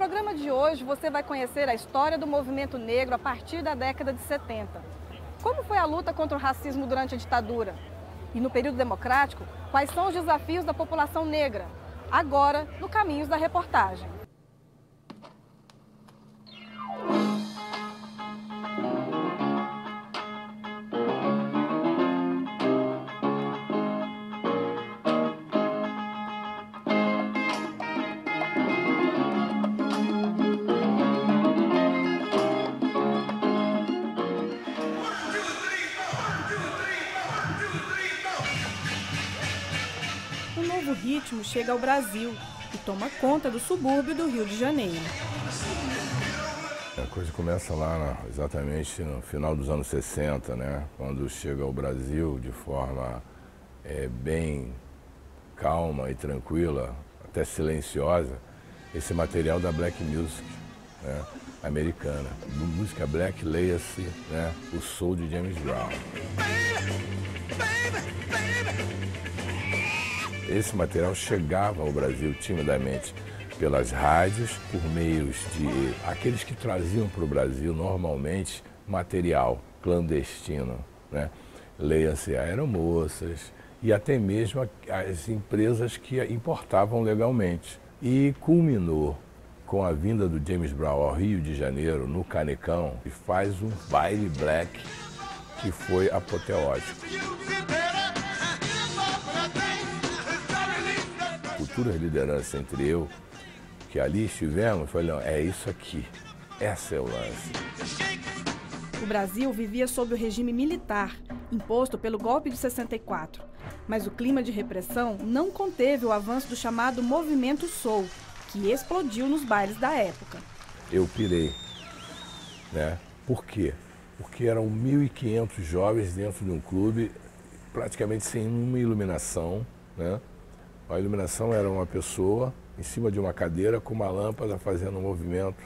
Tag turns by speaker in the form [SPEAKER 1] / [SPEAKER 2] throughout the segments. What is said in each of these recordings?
[SPEAKER 1] programa de hoje você vai conhecer a história do movimento negro a partir da década de 70. Como foi a luta contra o racismo durante a ditadura? E no período democrático, quais são os desafios da população negra? Agora, no Caminhos da Reportagem. Um novo ritmo chega ao Brasil e toma conta do subúrbio do Rio de Janeiro.
[SPEAKER 2] A coisa começa lá exatamente no final dos anos 60, né? Quando chega ao Brasil de forma bem calma e tranquila, até silenciosa, esse material da black music, né, americana. Música black, leia-se, né, o soul de James Brown. Esse material chegava ao Brasil timidamente pelas rádios, por meios de aqueles que traziam para o Brasil normalmente material clandestino, né? Leia-se aeromoças e até mesmo as empresas que importavam legalmente. E culminou com a vinda do James Brown ao Rio de Janeiro, no Canecão, e faz um baile black que foi apoteótico. Futuras lideranças, entre eu, que ali estivemos, falaram, é isso aqui, essa é o lance.
[SPEAKER 1] O Brasil vivia sob o regime militar, imposto pelo golpe de 64. Mas o clima de repressão não conteve o avanço do chamado movimento soul, que explodiu nos bailes da época.
[SPEAKER 2] Eu pirei, né? Por quê? Porque eram 1.500 jovens dentro de um clube, praticamente sem uma iluminação, né? A iluminação era uma pessoa em cima de uma cadeira com uma lâmpada fazendo um movimento.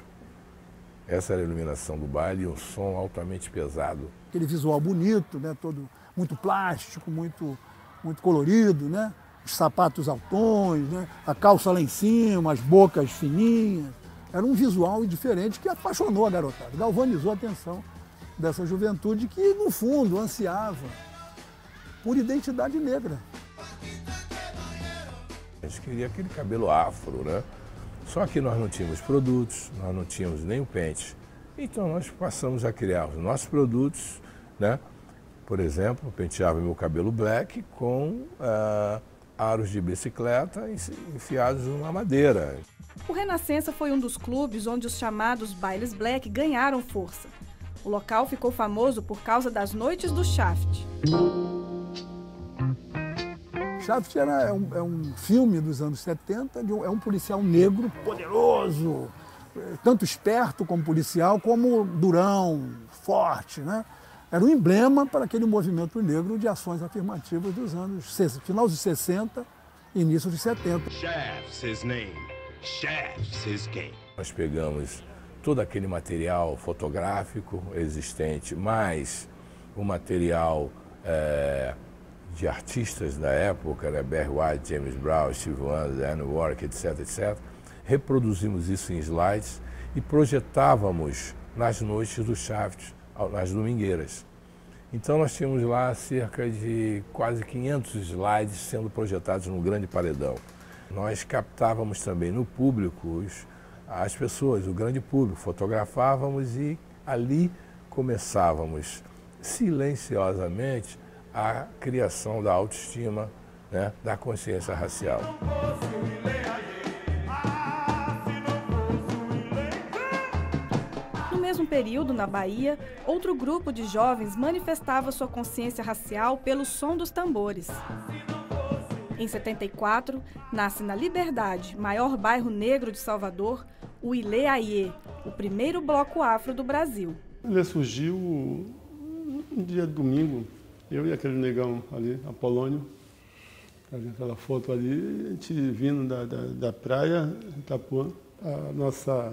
[SPEAKER 2] Essa era a iluminação do baile e um som altamente pesado.
[SPEAKER 3] Aquele visual bonito, né? Todo muito plástico, muito colorido, né? Os sapatos altões, né? A calça lá em cima, as bocas fininhas. Era um visual diferente que apaixonou a garotada, galvanizou a atenção dessa juventude que, no fundo, ansiava por identidade negra.
[SPEAKER 2] A gente queria aquele cabelo afro, né? Só que nós não tínhamos produtos, nós não tínhamos nem o pente. Então nós passamos a criar os nossos produtos, né? Por exemplo, eu penteava meu cabelo black com aros de bicicleta enfiados numa madeira.
[SPEAKER 1] O Renascença foi um dos clubes onde os chamados bailes black ganharam força. O local ficou famoso por causa das noites do Shaft.
[SPEAKER 3] Shaft é um filme dos anos 70, é um policial negro poderoso, tanto esperto como policial, como durão, forte, né? Era um emblema para aquele movimento negro de ações afirmativas dos anos, final dos 60 e início dos 70.
[SPEAKER 4] Shaft's his name, Shaft's his game.
[SPEAKER 2] Nós pegamos todo aquele material fotográfico existente, mais o material de artistas da época, né? Barry White, James Brown, Steve Wonder, Annie Warwick, etc., etc. Reproduzimos isso em slides e projetávamos nas noites do Shaft, nas domingueiras. Então nós tínhamos lá cerca de quase 500 slides sendo projetados no grande paredão. Nós captávamos também no público as pessoas, o grande público, fotografávamos e ali começávamos silenciosamente a criação da autoestima, né, da consciência racial.
[SPEAKER 1] No mesmo período, na Bahia, outro grupo de jovens manifestava sua consciência racial pelo som dos tambores. Em 74, nasce na Liberdade, maior bairro negro de Salvador, o Ilê Aie, o primeiro bloco afro do Brasil.
[SPEAKER 5] Ele surgiu um dia de domingo. Eu e aquele negão ali, Apolônio, aquela foto ali, a gente vindo da praia, Itapuã, a nossa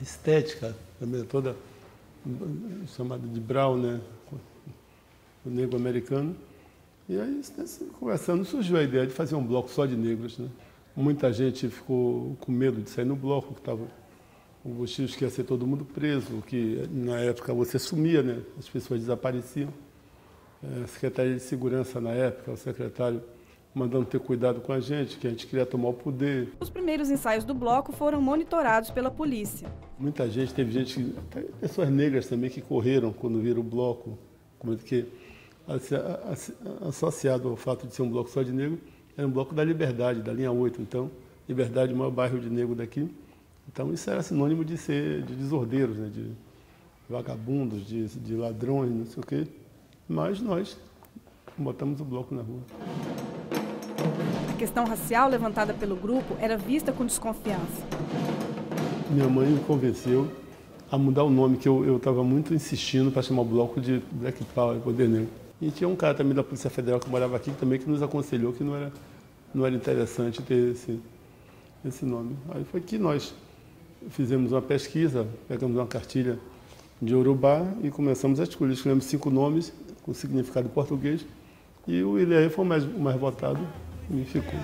[SPEAKER 5] estética também toda chamada de Brown, né, o negro americano. E aí, conversando, surgiu a ideia de fazer um bloco só de negros, né, Muita gente ficou com medo de sair no bloco, que estava o bochicho que ia ser todo mundo preso, que na época você sumia, né? As pessoas desapareciam. A Secretaria de Segurança na época, o secretário mandando ter cuidado com a gente, que a gente queria tomar o poder.
[SPEAKER 1] Os primeiros ensaios do bloco foram monitorados pela polícia.
[SPEAKER 5] Muita gente, teve gente, pessoas negras também que correram quando viram o bloco, porque associado ao fato de ser um bloco só de negro, era um bloco da Liberdade, da linha 8. Então, Liberdade é o maior bairro de negro daqui. Então, isso era sinônimo de ser de desordeiros, né? De vagabundos, de ladrões, não sei o quê. Mas nós botamos o bloco na rua.
[SPEAKER 1] A questão racial levantada pelo grupo era vista com desconfiança.
[SPEAKER 5] Minha mãe me convenceu a mudar o nome, que eu estava muito insistindo para chamar o bloco de Black Power, Poder Negro. E tinha um cara também da Polícia Federal que morava aqui também que nos aconselhou que não era interessante ter esse nome. Aí foi que nós fizemos uma pesquisa, pegamos uma cartilha de Urubá e começamos a escolher. Escolhemos 5 nomes com significado em português e o Ilê foi o mais votado e ficou.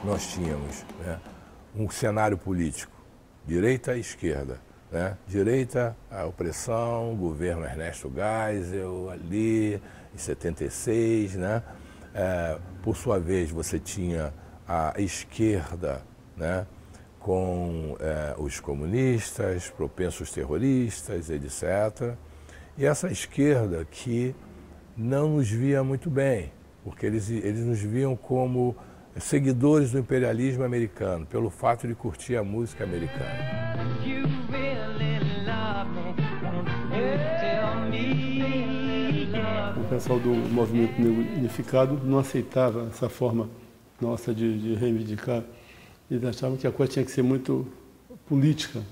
[SPEAKER 2] Nós tínhamos, né, um cenário político, direita e esquerda. Né? Direita, a opressão, o governo Ernesto Geisel, ali, em 76. Né? Por sua vez, você tinha a esquerda, né, com os comunistas, propensos terroristas, etc. E essa esquerda que não nos via muito bem, porque eles nos viam como seguidores do imperialismo americano, pelo fato de curtir a música americana.
[SPEAKER 5] O pessoal do Movimento Negro Unificado não aceitava essa forma nossa de reivindicar. Eles achavam que a coisa tinha que ser muito política.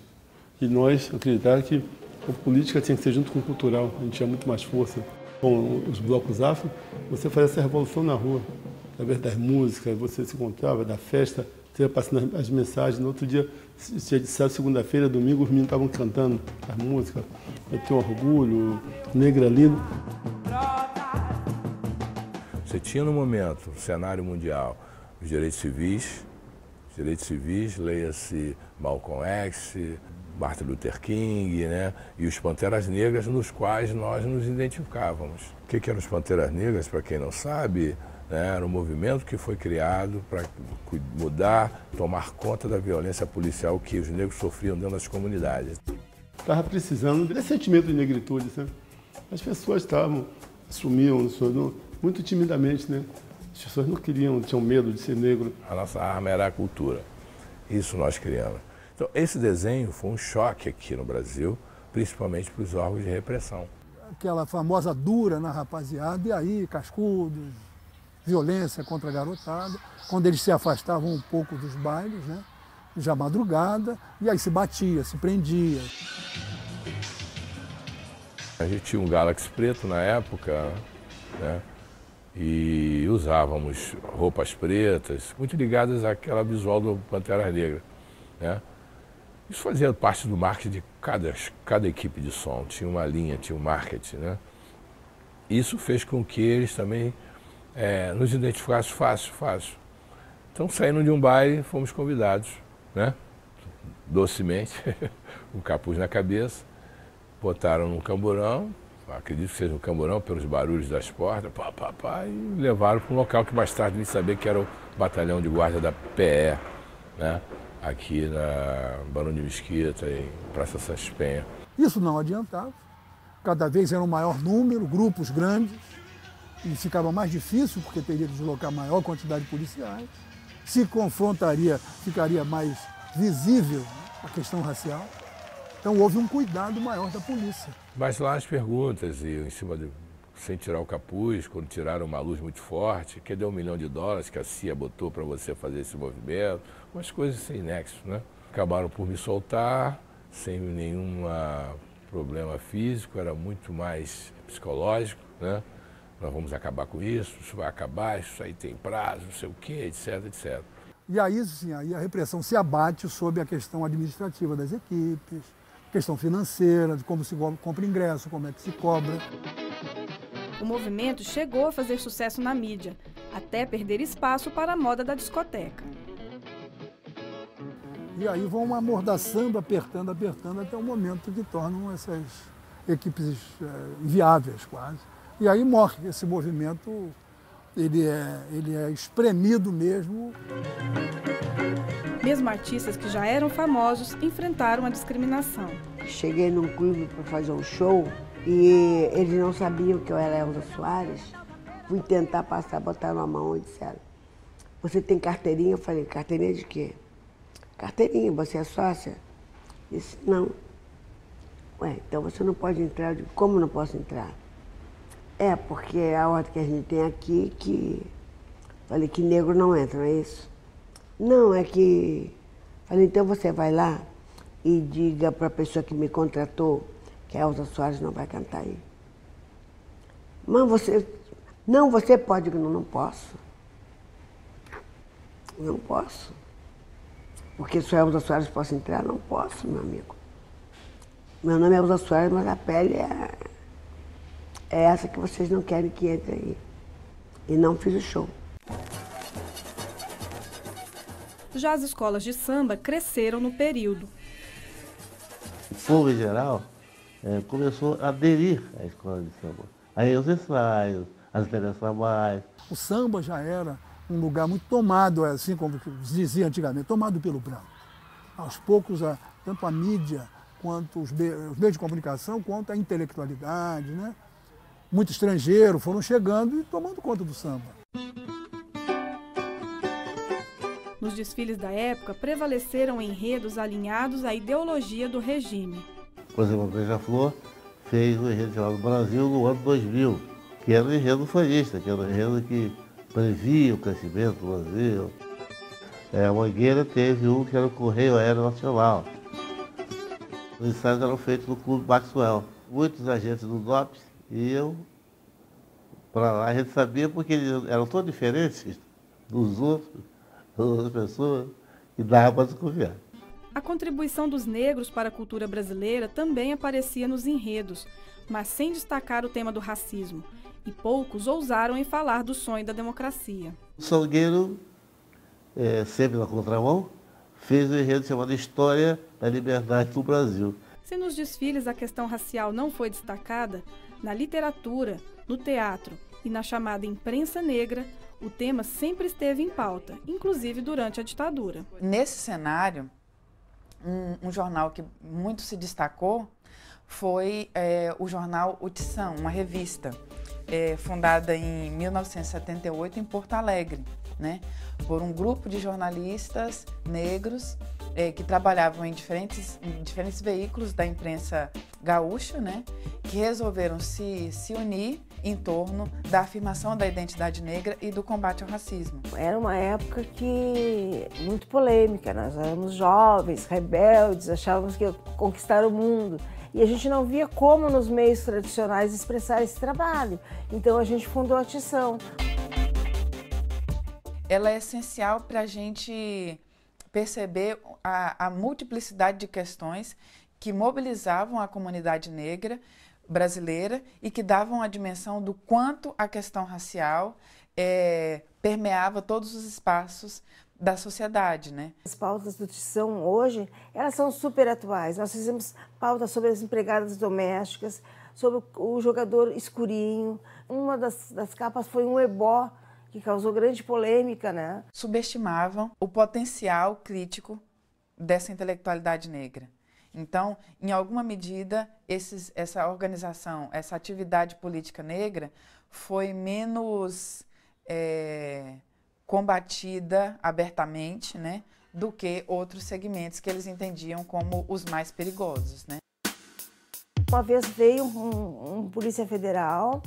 [SPEAKER 5] E nós acreditávamos que a política tinha que ser junto com o cultural. A gente tinha muito mais força. Com os blocos afro, você fazia essa revolução na rua. Através das músicas, você se encontrava, da festa, você ia passando as mensagens. No outro dia, dia de sábado, segunda-feira, domingo, os meninos estavam cantando as músicas. Eu tenho orgulho, negra lindo.
[SPEAKER 2] Você tinha no momento, no cenário mundial, os direitos civis, leia-se Malcolm X, Martin Luther King, né? E os Panteras Negras, nos quais nós nos identificávamos. O que eram os Panteras Negras, para quem não sabe? Era um movimento que foi criado para mudar, tomar conta da violência policial que os negros sofriam dentro das comunidades.
[SPEAKER 5] Estava precisando desse sentimento de negritude, né? As pessoas assumiam muito timidamente, né? As pessoas não queriam, tinham medo de ser negro.
[SPEAKER 2] A nossa arma era a cultura. Isso nós criamos. Então, esse desenho foi um choque aqui no Brasil, principalmente para os órgãos de repressão.
[SPEAKER 3] Aquela famosa dura na rapaziada, e aí, cascudos, violência contra a garotada, quando eles se afastavam um pouco dos bailes, né? Já madrugada, e aí se batia, se prendia.
[SPEAKER 2] A gente tinha um Galaxy preto na época, né? E usávamos roupas pretas, muito ligadas àquela visual do Pantera Negra, né? Isso fazia parte do marketing de cada equipe de som, tinha uma linha, tinha um marketing, né? Isso fez com que eles também nos identificassem fácil. Então, saindo de um baile, fomos convidados, né? Docemente, um capuz na cabeça, botaram num camburão, acredito que seja um camburão pelos barulhos das portas, e levaram para um local que mais tarde vim saber que era o batalhão de guarda da PE, né? Aqui na Barão de Mesquita, em Praça Santos Penha.
[SPEAKER 3] Isso não adiantava, cada vez era um maior número, grupos grandes, e ficava mais difícil porque teria que deslocar maior quantidade de policiais, se confrontaria, ficaria mais visível a questão racial. Então houve um cuidado maior da polícia.
[SPEAKER 2] Mas lá as perguntas, e sem tirar o capuz, quando tiraram uma luz muito forte, que deu $1 milhão que a CIA botou para você fazer esse movimento, umas coisas sem nexo, né? Acabaram por me soltar, sem nenhum problema físico, era muito mais psicológico, né? Nós vamos acabar com isso vai acabar, isso aí tem prazo, não sei o quê, etc.
[SPEAKER 3] E aí, sim, aí a repressão se abate sobre a questão administrativa das equipes, questão financeira, de como se compra ingresso, como é que se cobra.
[SPEAKER 1] O movimento chegou a fazer sucesso na mídia. até perder espaço para a moda da discoteca.
[SPEAKER 3] E aí vão amordaçando, apertando, até o momento que tornam essas equipes inviáveis quase. E aí morre esse movimento, ele é espremido mesmo.
[SPEAKER 1] Mesmo artistas que já eram famosos enfrentaram a discriminação.
[SPEAKER 6] Cheguei num clube para fazer um show e eles não sabiam que eu era Elza Soares. Fui tentar passar, botaram a mão e disseram: "Você tem carteirinha?" Eu falei: "Carteirinha de quê?" "Carteirinha, você é sócia?" Disse: "Não." "Ué, então você não pode entrar." Eu digo: "Como não posso entrar?" "É, porque é a ordem que a gente tem aqui que..." Falei: "Que negro não entra, não é isso?" "Não, é que..." Falei: "Então você vai lá e diga para a pessoa que me contratou que a Elza Soares não vai cantar aí." "Mas você..." "Não, você pode." "Não, não posso. Não posso. Porque se a Elza Soares possa entrar, não posso, meu amigo. Meu nome é Elza Soares, mas a pele é essa que vocês não querem que entre aí." E não fiz o show.
[SPEAKER 1] Já as escolas de samba cresceram no período.
[SPEAKER 7] O povo em geral começou a aderir à escola de samba. Aí os ensaios, as interessações.
[SPEAKER 3] O samba já era um lugar muito tomado, assim como se dizia antigamente, tomado pelo branco. Aos poucos, tanto a mídia, quanto os meios de comunicação, quanto a intelectualidade, né? Muito estrangeiro foram chegando e tomando conta do samba.
[SPEAKER 1] Nos desfiles da época, prevaleceram enredos alinhados à ideologia do regime.
[SPEAKER 7] Por exemplo, a Beija-Flor fez o enredo chamado Brasil no ano 2000, que era um enredo fanista, que era um enredo que previa o crescimento do Brasil. A Mangueira teve um que era o Correio Aéreo Nacional. Os ensaios eram feitos no Clube Maxwell. Muitos agentes do DOPS iam para lá. A gente sabia porque eles eram tão diferentes dos outros, das outras pessoas, que dava para desconfiar.
[SPEAKER 1] A contribuição dos negros para a cultura brasileira também aparecia nos enredos, mas sem destacar o tema do racismo. E poucos ousaram em falar do sonho da democracia.
[SPEAKER 7] O Salgueiro, sempre na contramão, fez um enredo chamado História da Liberdade do Brasil.
[SPEAKER 1] Se nos desfiles a questão racial não foi destacada, na literatura, no teatro e na chamada imprensa negra, o tema sempre esteve em pauta, inclusive durante a ditadura.
[SPEAKER 8] Nesse cenário, um jornal que muito se destacou foi o jornal O Tição, uma revista fundada em 1978 em Porto Alegre, né, por um grupo de jornalistas negros que trabalhavam em diferentes veículos da imprensa gaúcha, né, que resolveram se unir em torno da afirmação da identidade negra e do combate ao racismo.
[SPEAKER 6] Era uma época muito polêmica, nós éramos jovens, rebeldes, achávamos que ia conquistar o mundo. E a gente não via como nos meios tradicionais expressar esse trabalho. Então a gente fundou a Tição.
[SPEAKER 8] Ela é essencial para a gente perceber a multiplicidade de questões que mobilizavam a comunidade negra brasileira e que davam a dimensão do quanto a questão racial permeava todos os espaços da sociedade, né? As
[SPEAKER 6] pautas do Tição hoje, elas são super atuais. Nós fizemos pautas sobre as empregadas domésticas, sobre o jogador escurinho. Uma das capas foi um ebó, que causou grande polêmica, né?
[SPEAKER 8] Subestimavam o potencial crítico dessa intelectualidade negra. Então, em alguma medida, essa organização, essa atividade política negra foi menos combatida abertamente, né, do que outros segmentos que eles entendiam como os mais perigosos, né?
[SPEAKER 6] Uma vez veio um polícia federal,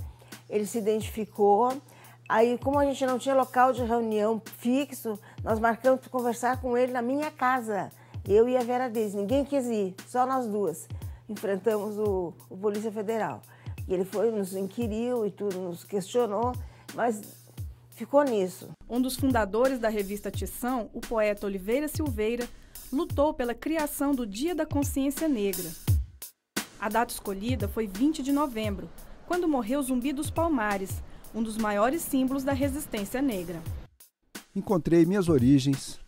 [SPEAKER 6] ele se identificou, aí como a gente não tinha local de reunião fixo, nós marcamos para conversar com ele na minha casa, eu e a Vera Deise, ninguém quis ir, só nós duas enfrentamos o polícia federal. E ele foi, nos inquiriu e tudo, nos questionou, mas ficou nisso.
[SPEAKER 1] Um dos fundadores da revista Tição, o poeta Oliveira Silveira, lutou pela criação do Dia da Consciência Negra. A data escolhida foi 20 de novembro, quando morreu Zumbi dos Palmares, um dos maiores símbolos da resistência negra.
[SPEAKER 9] Encontrei minhas origens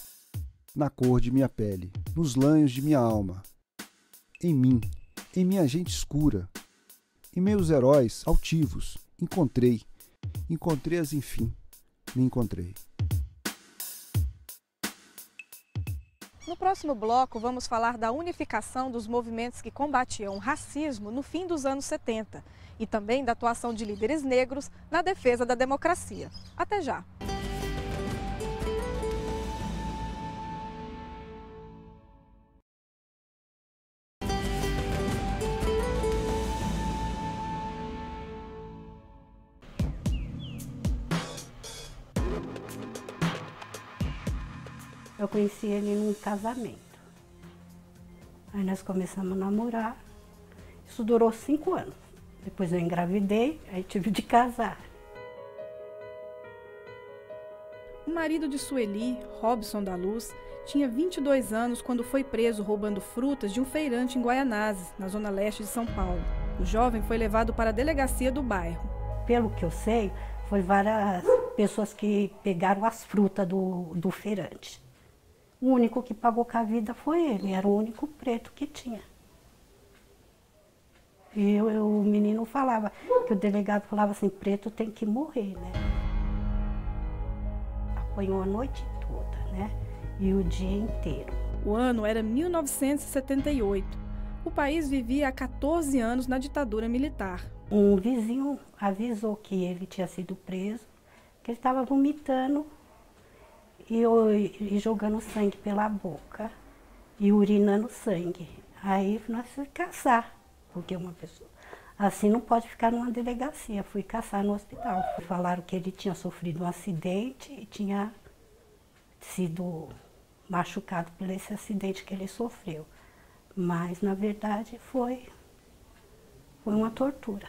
[SPEAKER 9] na cor de minha pele, nos lanhos de minha alma, em mim, em minha gente escura, em meus heróis altivos. Encontrei-as, enfim, me encontrei.
[SPEAKER 1] No próximo bloco, vamos falar da unificação dos movimentos que combatiam o racismo no fim dos anos 70 e também da atuação de líderes negros na defesa da democracia. Até já!
[SPEAKER 10] Eu conheci ele num casamento. Aí nós começamos a namorar. Isso durou 5 anos. Depois eu engravidei, aí tive de casar.
[SPEAKER 1] O marido de Sueli, Robson da Luz, tinha 22 anos quando foi preso roubando frutas de um feirante em Guaianazes, na zona leste de São Paulo. O jovem foi levado para a delegacia do bairro.
[SPEAKER 10] Pelo que eu sei, foi várias pessoas que pegaram as frutas do feirante. O único que pagou com a vida foi ele, era o único preto que tinha. E o menino falava, que o delegado falava assim, preto tem que morrer, né? Apanhou a noite toda, né? E o dia inteiro.
[SPEAKER 1] O ano era 1978. O país vivia há 14 anos na ditadura militar.
[SPEAKER 10] Um vizinho avisou que ele tinha sido preso, que ele estava vomitando e jogando sangue pela boca e urinando sangue. Aí nós fomos caçar, porque uma pessoa assim não pode ficar numa delegacia. Fui caçar no hospital. Falaram que ele tinha sofrido um acidente e tinha sido machucado por esse acidente que ele sofreu. Mas, na verdade, foi uma tortura.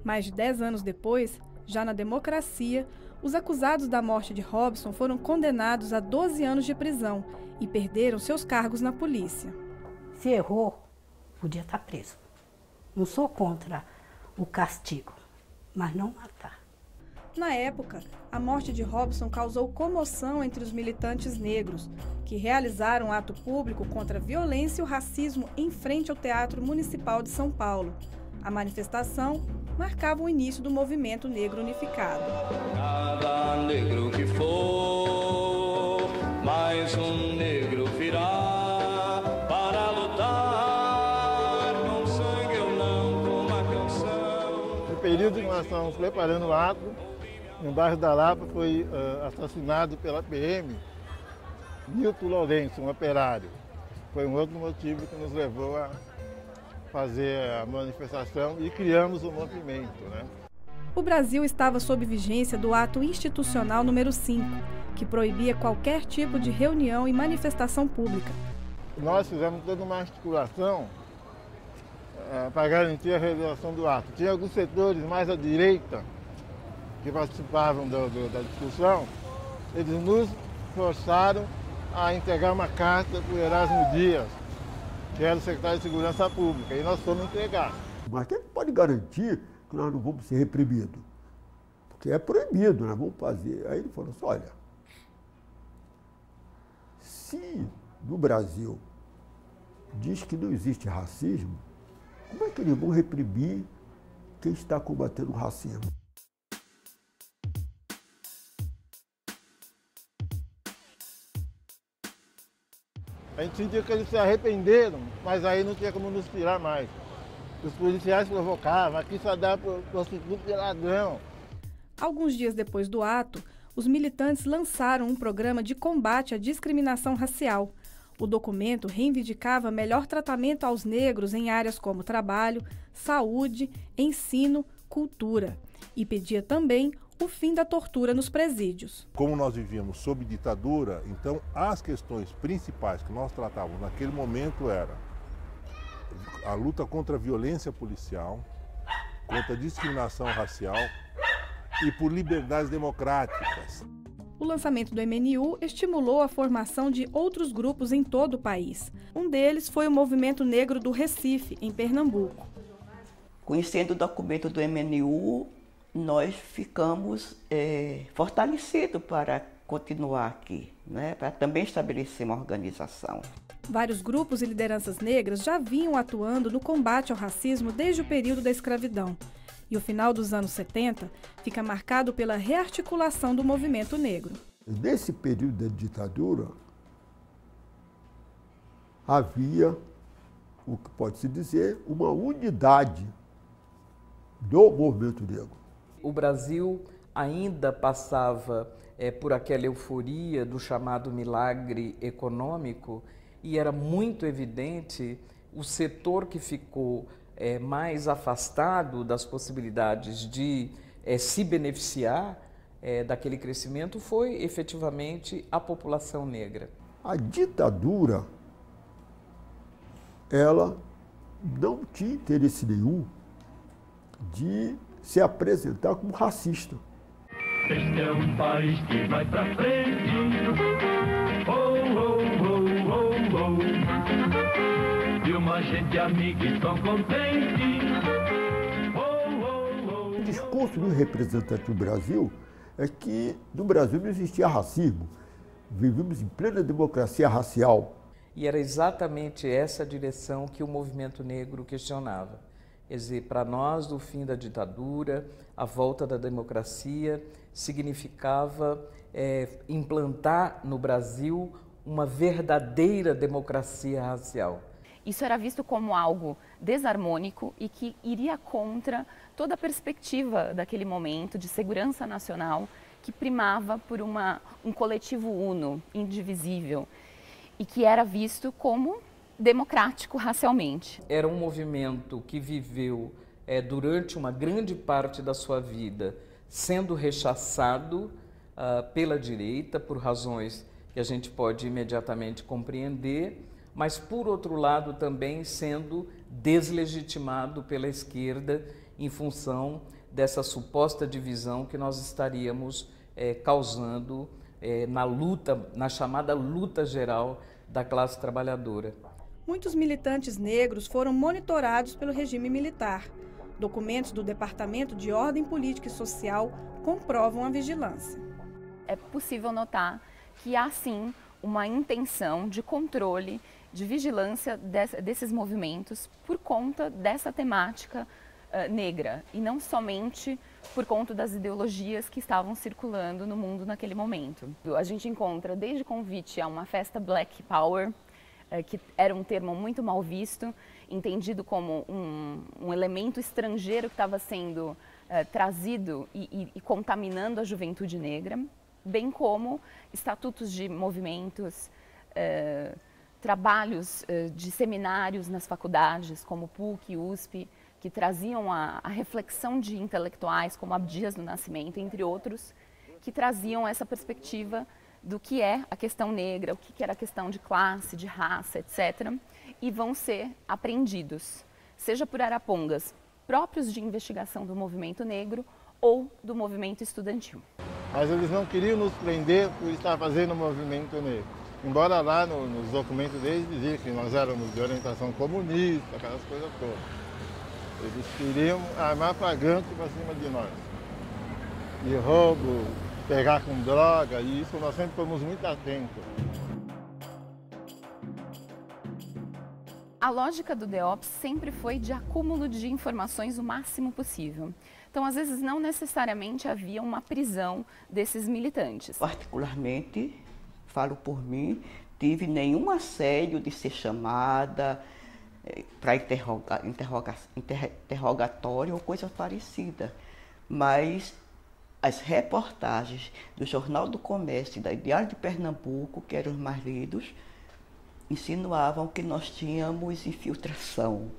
[SPEAKER 1] Mais de 10 anos depois, já na democracia, os acusados da morte de Robson foram condenados a 12 anos de prisão e perderam seus cargos na polícia.
[SPEAKER 10] Se errou, podia estar preso. Não sou contra o castigo, mas não matar.
[SPEAKER 1] Na época, a morte de Robson causou comoção entre os militantes negros, que realizaram um ato público contra a violência e o racismo em frente ao Teatro Municipal de São Paulo. A manifestação marcava o início do movimento negro unificado.
[SPEAKER 11] Cada negro que for, mais um negro virá para lutar com sangue ou não, com uma canção.
[SPEAKER 5] No período que nós estávamos preparando o ato, no bairro da Lapa foi assassinado pela PM Milton Lourenço, um operário. Foi um outro motivo que nos levou a fazer a manifestação e criamos o movimento, né?
[SPEAKER 1] O Brasil estava sob vigência do Ato Institucional número 5, que proibia qualquer tipo de reunião e manifestação pública.
[SPEAKER 5] Nós fizemos toda uma articulação para garantir a realização do ato. Tinha alguns setores mais à direita que participavam da discussão, eles nos forçaram a entregar uma carta para o Erasmo Dias, que era o secretário de Segurança Pública, e nós fomos entregar.
[SPEAKER 12] Mas quem pode garantir que nós não vamos ser reprimidos? Porque é proibido, nós vamos fazer. Aí ele falou assim, olha, se no Brasil diz que não existe racismo, como é que eles vão reprimir quem está combatendo o racismo?
[SPEAKER 5] A gente sentia que eles se arrependeram, mas aí não tinha como nos tirar mais. Os policiais provocavam, aqui só dá prostituto e ladrão.
[SPEAKER 1] Alguns dias depois do ato, os militantes lançaram um programa de combate à discriminação racial. O documento reivindicava melhor tratamento aos negros em áreas como trabalho, saúde, ensino, cultura e pedia também o fim da tortura nos presídios.
[SPEAKER 13] Como nós vivíamos sob ditadura, então as questões principais que nós tratávamos naquele momento era a luta contra a violência policial, contra a discriminação racial e por liberdades democráticas.
[SPEAKER 1] O lançamento do MNU estimulou a formação de outros grupos em todo o país. Um deles foi o Movimento Negro do Recife, em Pernambuco.
[SPEAKER 14] Conhecendo o documento do MNU, nós ficamos fortalecidos para continuar aqui, né? Para também estabelecer uma organização.
[SPEAKER 1] Vários grupos e lideranças negras já vinham atuando no combate ao racismo desde o período da escravidão. E o final dos anos 70 fica marcado pela rearticulação do movimento negro.
[SPEAKER 12] Nesse período da ditadura, havia, o que pode-se dizer, uma unidade do movimento negro.
[SPEAKER 15] O Brasil ainda passava por aquela euforia do chamado milagre econômico e era muito evidente o setor que ficou mais afastado das possibilidades de se beneficiar daquele crescimento foi efetivamente a população negra.
[SPEAKER 12] A ditadura, ela não tinha interesse nenhum de se apresentar como racista.
[SPEAKER 11] Este é um país que vai pra frente. Oh, oh, oh, oh, oh. E uma gente amiga e tão contente. Oh, oh, oh.
[SPEAKER 12] O discurso do representante do Brasil é que no Brasil não existia racismo. Vivíamos em plena democracia racial.
[SPEAKER 15] E era exatamente essa direção que o movimento negro questionava. Quer dizer, para nós, do fim da ditadura, a volta da democracia significava implantar no Brasil uma verdadeira democracia racial.
[SPEAKER 16] Isso era visto como algo desarmônico e que iria contra toda a perspectiva daquele momento de segurança nacional que primava por um coletivo uno, indivisível, e que era visto como democrático racialmente.
[SPEAKER 15] Era um movimento que viveu durante uma grande parte da sua vida sendo rechaçado pela direita por razões que a gente pode imediatamente compreender, mas por outro lado também sendo deslegitimado pela esquerda em função dessa suposta divisão que nós estaríamos causando na luta, na chamada luta geral da classe trabalhadora.
[SPEAKER 1] Muitos militantes negros foram monitorados pelo regime militar. Documentos do Departamento de Ordem Política e Social comprovam a vigilância.
[SPEAKER 16] É possível notar que há sim uma intenção de controle, de vigilância desses movimentos por conta dessa temática negra e não somente por conta das ideologias que estavam circulando no mundo naquele momento. A gente encontra desde convite a uma festa Black Power, que era um termo muito mal visto, entendido como um elemento estrangeiro que estava sendo trazido e contaminando a juventude negra, bem como estatutos de movimentos, trabalhos de seminários nas faculdades, como PUC, USP, que traziam a reflexão de intelectuais como Abdias do Nascimento, entre outros, que traziam essa perspectiva do que é a questão negra, o que era a questão de classe, de raça, etc. E vão ser apreendidos, seja por arapongas próprios de investigação do movimento negro ou do movimento estudantil.
[SPEAKER 17] Mas eles não queriam nos prender por estar fazendo o movimento negro. Embora lá nos documentos deles dizia que nós éramos de orientação comunista, aquelas coisas todas. Eles queriam armar para gancho para cima de nós. De roubo, pegar com droga, e isso nós sempre fomos muito atentos.
[SPEAKER 16] A lógica do DEOPS sempre foi de acúmulo de informações o máximo possível. Então, às vezes, não necessariamente havia uma prisão desses militantes.
[SPEAKER 14] Particularmente, falo por mim, tive nenhum assédio de ser chamada para interrogatório ou coisa parecida. Mas as reportagens do Jornal do Comércio e da Diário de Pernambuco, que eram os mais lidos, insinuavam que nós tínhamos infiltração,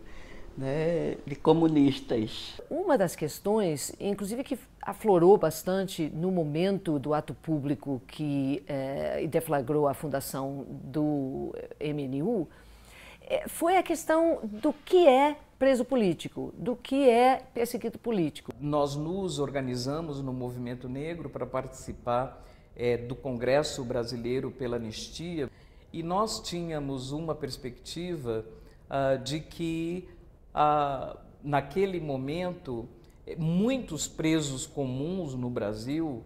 [SPEAKER 14] né, de comunistas.
[SPEAKER 18] Uma das questões, inclusive que aflorou bastante no momento do ato público que deflagrou a fundação do MNU, foi a questão do que é preso político, do que é perseguido político.
[SPEAKER 15] Nós nos organizamos no movimento negro para participar do Congresso Brasileiro pela Anistia e nós tínhamos uma perspectiva de que naquele momento muitos presos comuns no Brasil,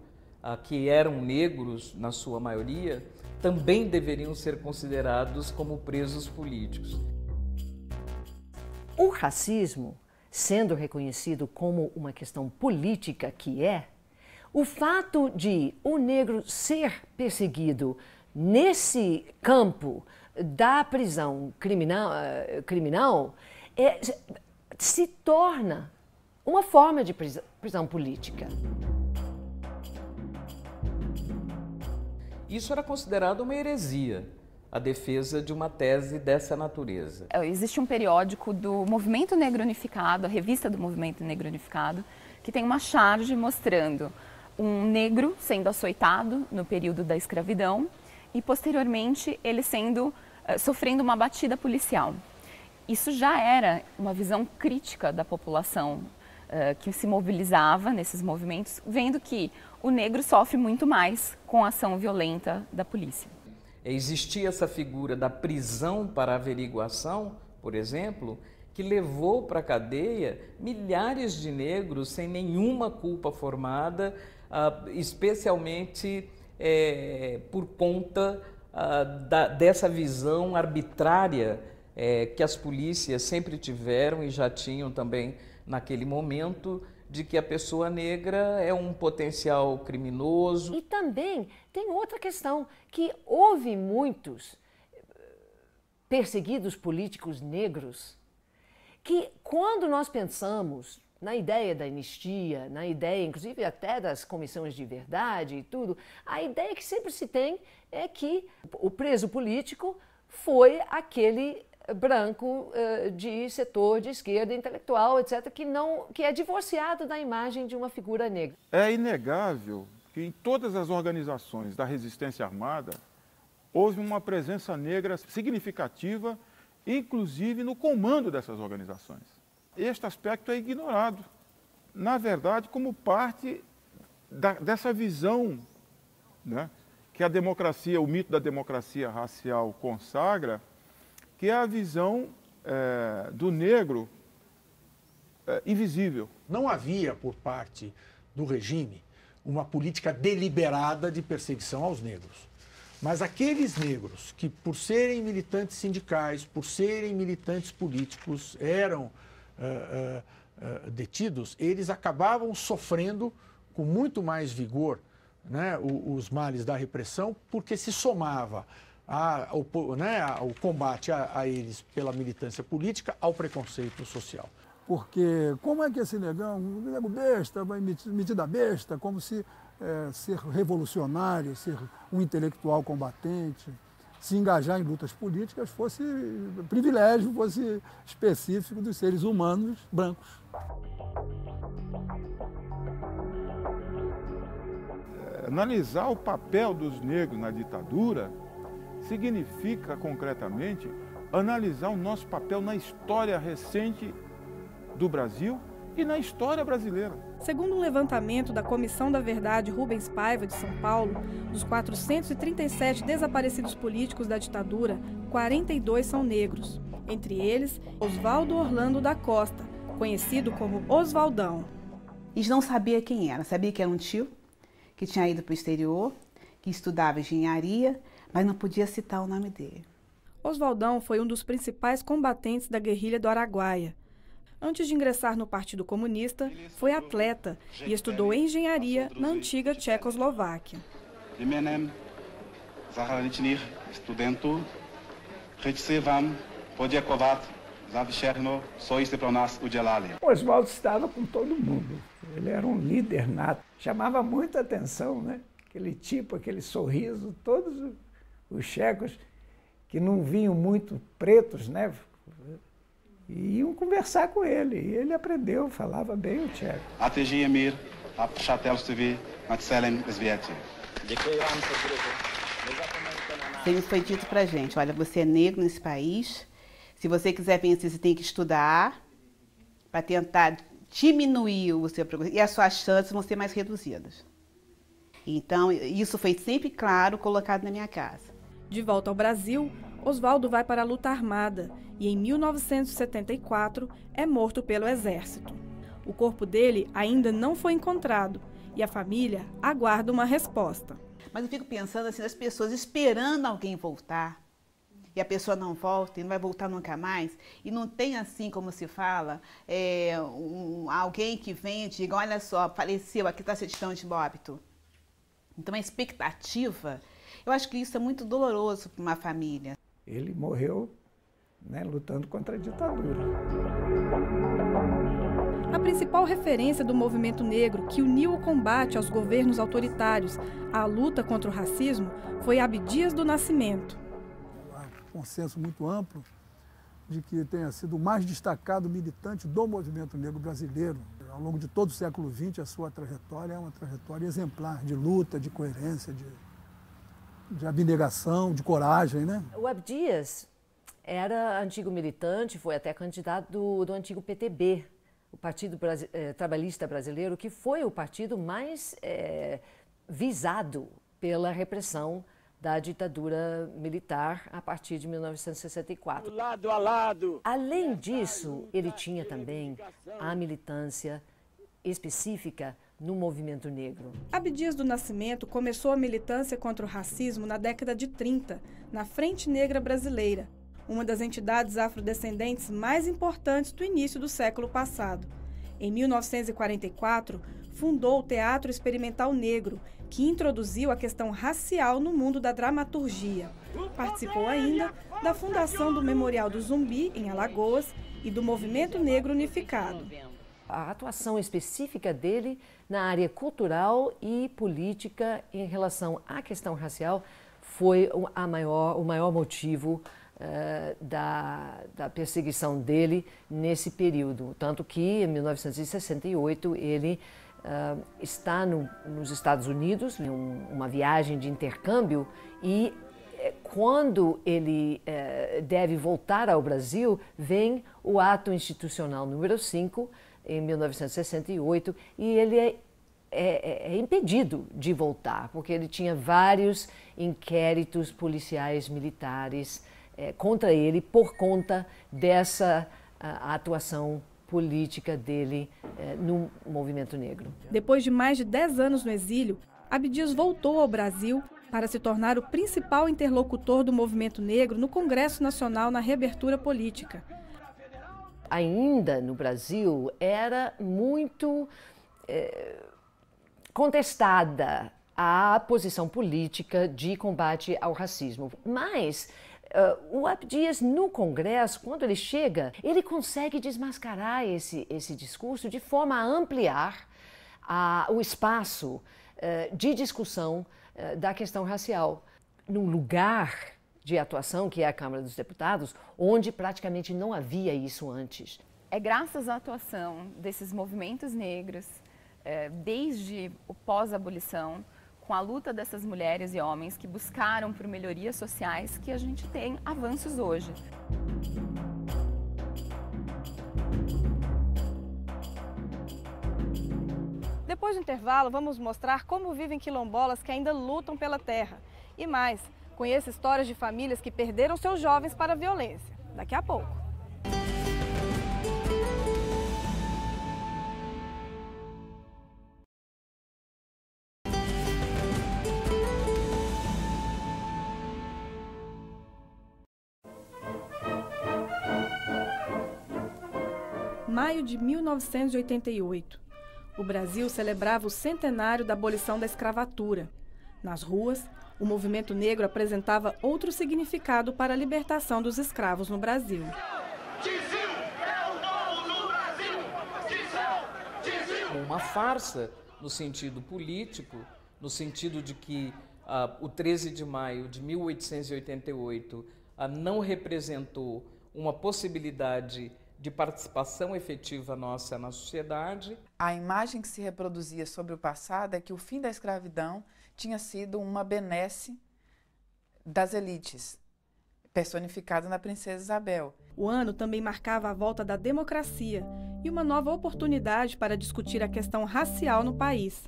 [SPEAKER 15] que eram negros na sua maioria, também deveriam ser considerados como presos políticos.
[SPEAKER 18] O racismo, sendo reconhecido como uma questão política que é, o fato de o negro ser perseguido nesse campo da prisão criminal se torna uma forma de prisão política.
[SPEAKER 15] Isso era considerado uma heresia, a defesa de uma tese dessa natureza.
[SPEAKER 16] Existe um periódico do Movimento Negro Unificado, a revista do Movimento Negro Unificado, que tem uma charge mostrando um negro sendo açoitado no período da escravidão e, posteriormente, ele sofrendo uma batida policial. Isso já era uma visão crítica da população que se mobilizava nesses movimentos, vendo que o negro sofre muito mais com a ação violenta da polícia.
[SPEAKER 15] Existia essa figura da prisão para averiguação, por exemplo, que levou para a cadeia milhares de negros sem nenhuma culpa formada, especialmente por conta dessa visão arbitrária que as polícias sempre tiveram e já tinham também naquele momento, de que a pessoa negra é um potencial criminoso.
[SPEAKER 18] E também tem outra questão, que houve muitos perseguidos políticos negros que, quando nós pensamos na ideia da anistia, na ideia, inclusive, até das comissões de verdade e tudo, a ideia que sempre se tem é que o preso político foi aquele branco de setor de esquerda, intelectual, etc., que é divorciado da imagem de uma figura negra.
[SPEAKER 19] É inegável que em todas as organizações da resistência armada houve uma presença negra significativa, inclusive no comando dessas organizações. Este aspecto é ignorado, na verdade, como parte dessa visão, né, que a democracia, o mito da democracia racial consagra, que é a visão do negro invisível.
[SPEAKER 20] Não havia, por parte do regime, uma política deliberada de perseguição aos negros. Mas aqueles negros que, por serem militantes sindicais, por serem militantes políticos, eram detidos, eles acabavam sofrendo com muito mais vigor, né, os males da repressão, porque se somava o combate a eles pela militância política ao preconceito social.
[SPEAKER 3] Porque como é que esse negão, o nego besta, vai metido a besta, como se ser revolucionário, ser um intelectual combatente, se engajar em lutas políticas fosse privilégio, fosse específico dos seres humanos brancos.
[SPEAKER 19] Analisar o papel dos negros na ditadura significa, concretamente, analisar o nosso papel na história recente do Brasil e na história brasileira.
[SPEAKER 1] Segundo um levantamento da Comissão da Verdade Rubens Paiva, de São Paulo, dos 437 desaparecidos políticos da ditadura, 42 são negros. Entre eles, Oswaldo Orlando da Costa, conhecido como Oswaldão.
[SPEAKER 21] Eles não sabiam quem era. Sabia que era um tio, que tinha ido para o exterior, que estudava engenharia, mas não podia citar o nome dele.
[SPEAKER 1] Oswaldão foi um dos principais combatentes da guerrilha do Araguaia. Antes de ingressar no Partido Comunista, foi atleta e estudou engenharia na antiga Tchecoslováquia.
[SPEAKER 22] O Oswaldo estava com todo mundo. Ele era um líder nato. Chamava muita atenção, né? Aquele tipo, aquele sorriso, todos os tchecos que não vinham muito pretos, né? E iam conversar com ele. E ele aprendeu, falava bem o tcheco.
[SPEAKER 21] Sempre foi dito pra gente, olha, você é negro nesse país, se você quiser vencer, você tem que estudar para tentar diminuir o seu progresso e as suas chances vão ser mais reduzidas. Então, isso foi sempre claro, colocado na minha casa.
[SPEAKER 1] De volta ao Brasil, Oswaldo vai para a luta armada e, em 1974, é morto pelo Exército. O corpo dele ainda não foi encontrado e a família aguarda uma resposta.
[SPEAKER 21] Mas eu fico pensando assim, as pessoas esperando alguém voltar, e a pessoa não volta e não vai voltar nunca mais, e não tem assim, como se fala, alguém que vem e diga, olha só, faleceu, aqui está a certidão de óbito. Então a expectativa, eu acho que isso é muito doloroso para uma família.
[SPEAKER 22] Ele morreu, né, lutando contra a ditadura.
[SPEAKER 1] A principal referência do movimento negro que uniu o combate aos governos autoritários à luta contra o racismo foi Abdias do Nascimento.
[SPEAKER 3] Há um consenso muito amplo de que tenha sido o mais destacado militante do movimento negro brasileiro. Ao longo de todo o século XX, a sua trajetória é uma trajetória exemplar de luta, de coerência, de abnegação, de coragem, né?
[SPEAKER 18] O Abdias era antigo militante, foi até candidato do antigo PTB, o Partido Trabalhista Brasileiro, que foi o partido mais visado pela repressão da ditadura militar a partir de 1964.
[SPEAKER 2] Lado a lado.
[SPEAKER 18] Além disso, ele tinha também a militância específica no movimento negro.
[SPEAKER 1] Abdias do Nascimento começou a militância contra o racismo na década de 30, na Frente Negra Brasileira, uma das entidades afrodescendentes mais importantes do início do século passado. Em 1944, fundou o Teatro Experimental Negro, que introduziu a questão racial no mundo da dramaturgia. Participou ainda da fundação do Memorial do Zumbi, em Alagoas, e do Movimento Negro Unificado.
[SPEAKER 18] A atuação específica dele na área cultural e política em relação à questão racial foi o maior motivo da perseguição dele nesse período. Tanto que, em 1968, ele está nos Estados Unidos, em uma viagem de intercâmbio, e quando ele deve voltar ao Brasil, vem o ato institucional número 5, em 1968, e ele é impedido de voltar, porque ele tinha vários inquéritos policiais militares contra ele por conta dessa atuação política dele no movimento negro.
[SPEAKER 1] Depois de mais de 10 anos no exílio, Abdias voltou ao Brasil para se tornar o principal interlocutor do movimento negro no Congresso Nacional na reabertura política.
[SPEAKER 18] Ainda no Brasil era muito contestada a posição política de combate ao racismo, mas o Abdias, no Congresso, quando ele chega, ele consegue desmascarar esse discurso de forma a ampliar o espaço de discussão da questão racial, num lugar de atuação, que é a Câmara dos Deputados, onde praticamente não havia isso antes.
[SPEAKER 16] É graças à atuação desses movimentos negros, desde o pós-abolição, com a luta dessas mulheres e homens que buscaram por melhorias sociais, que a gente tem avanços hoje.
[SPEAKER 1] Depois do intervalo, vamos mostrar como vivem quilombolas que ainda lutam pela terra. E mais, conheça histórias de famílias que perderam seus jovens para a violência. Daqui a pouco. Maio de 1988. O Brasil celebrava o centenário da abolição da escravatura. Nas ruas, o movimento negro apresentava outro significado para a libertação dos escravos no Brasil.
[SPEAKER 15] Uma farsa no sentido político, no sentido de que o 13 de maio de 1888 não representou uma possibilidade de participação efetiva nossa na sociedade.
[SPEAKER 8] A imagem que se reproduzia sobre o passado é que o fim da escravidão tinha sido uma benesse das elites, personificada na princesa Isabel.
[SPEAKER 1] O ano também marcava a volta da democracia e uma nova oportunidade para discutir a questão racial no país.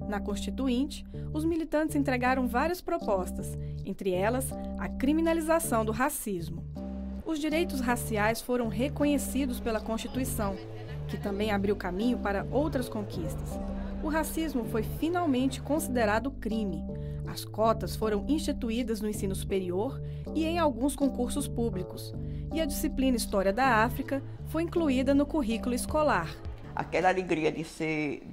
[SPEAKER 1] Na Constituinte, os militantes entregaram várias propostas, entre elas a criminalização do racismo. Os direitos raciais foram reconhecidos pela Constituição que também abriu caminho para outras conquistas. O racismo foi finalmente considerado crime. As cotas foram instituídas no ensino superior e em alguns concursos públicos. E a disciplina História da África foi incluída no currículo escolar.
[SPEAKER 14] Aquela alegria de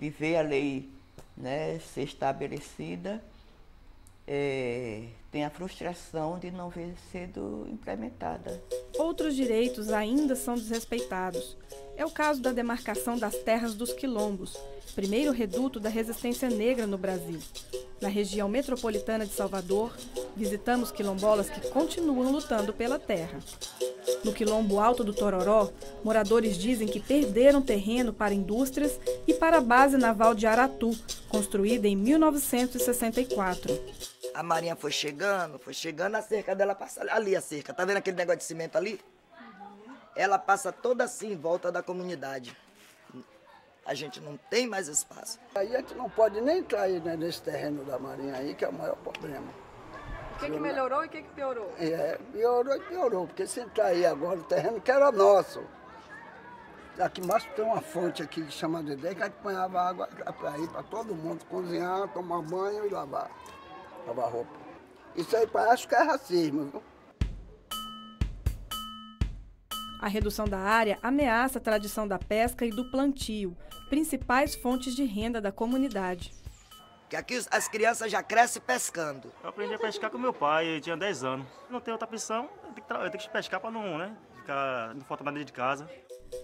[SPEAKER 14] ver a lei, né, ser estabelecida, tem a frustração de não ver sendo implementada.
[SPEAKER 1] Outros direitos ainda são desrespeitados. É o caso da demarcação das terras dos quilombos, primeiro reduto da resistência negra no Brasil. Na região metropolitana de Salvador, visitamos quilombolas que continuam lutando pela terra. No quilombo Alto do Tororó, moradores dizem que perderam terreno para indústrias e para a base naval de Aratu, construída em 1964.
[SPEAKER 2] A Marinha foi chegando, a cerca dela passa ali, a cerca. Tá vendo aquele negócio de cimento ali? Ela passa toda assim em volta da comunidade. A gente não tem mais espaço.
[SPEAKER 4] Aí a gente não pode nem entrar aí, né, nesse terreno da Marinha aí, que é o maior problema.
[SPEAKER 1] O que melhorou e o que piorou?
[SPEAKER 4] Piorou e piorou, porque se entrar aí agora, o terreno que era nosso. Aqui embaixo tem uma fonte aqui que chama Dedé, que a gente apanhava água para ir para todo mundo cozinhar, tomar banho e lavar roupa. Isso aí acho que é racismo, viu?
[SPEAKER 1] A redução da área ameaça a tradição da pesca e do plantio, principais fontes de renda da comunidade.
[SPEAKER 2] Que aqui as crianças já crescem pescando.
[SPEAKER 23] Eu aprendi a pescar com meu pai, ele tinha 10 anos. Não tem outra opção, eu tenho que pescar para não ficar não falta madeira de casa.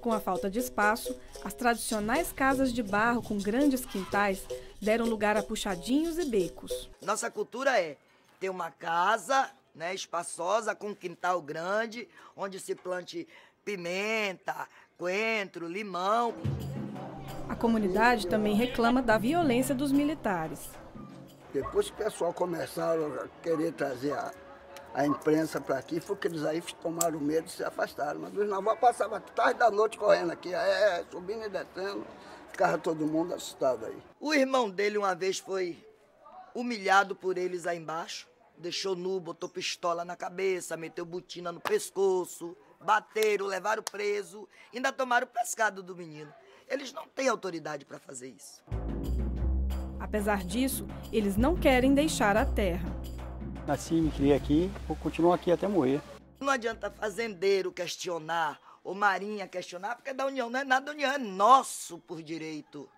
[SPEAKER 1] Com a falta de espaço, as tradicionais casas de barro com grandes quintais deram lugar a puxadinhos e becos.
[SPEAKER 2] Nossa cultura é ter uma casa, né, espaçosa, com um quintal grande, onde se plante pimenta, coentro, limão.
[SPEAKER 1] A comunidade também reclama da violência dos militares.
[SPEAKER 4] Depois que o pessoal começaram a querer trazer a imprensa para aqui, foi que eles aí tomaram medo e se afastaram. Mas os navais passavam tarde da noite correndo aqui, subindo e descendo, ficava todo mundo assustado aí.
[SPEAKER 2] O irmão dele uma vez foi humilhado por eles aí embaixo, deixou nu, botou pistola na cabeça, meteu botina no pescoço, bateram, levaram preso, ainda tomaram o pescado do menino. Eles não têm autoridade para fazer isso.
[SPEAKER 1] Apesar disso, eles não querem deixar a terra.
[SPEAKER 24] Nasci, me criei aqui, vou continuar aqui até morrer.
[SPEAKER 2] Não adianta fazendeiro questionar, ou marinha questionar, porque da União não é nada da União, é nosso por direito.